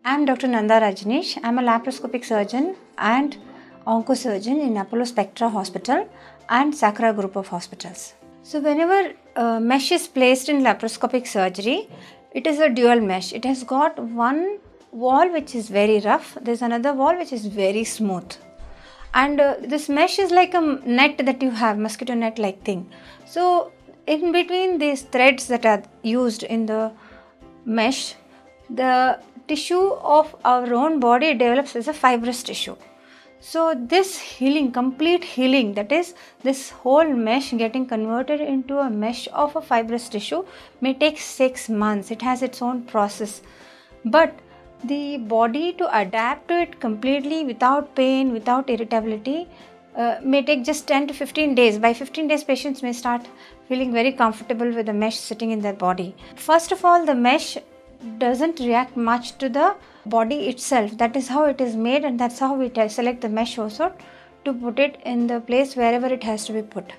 I'm Dr. Nanda Rajaneesh. I'm a laparoscopic surgeon and oncosurgeon in Apollo Spectra Hospital and Sakra group of hospitals. So whenever mesh is placed in laparoscopic surgery, it is a dual mesh. It has got one wall which is very rough, there's another wall which is very smooth. And this mesh is like a net that you have, mosquito net like thing. So in between these threads that are used in the mesh, the tissue of our own body develops as a fibrous tissue. So this healing, complete healing, that is this whole mesh getting converted into a mesh of a fibrous tissue, may take 6 months. It has its own process. But the body to adapt to it completely without pain, without irritability, may take just 10 to 15 days. By 15 days, patients may start feeling very comfortable with the mesh sitting in their body. First of all, the mesh doesn't react much to the body itself. That is how it is made, and that's how we select the mesh also to put it in the place wherever it has to be put.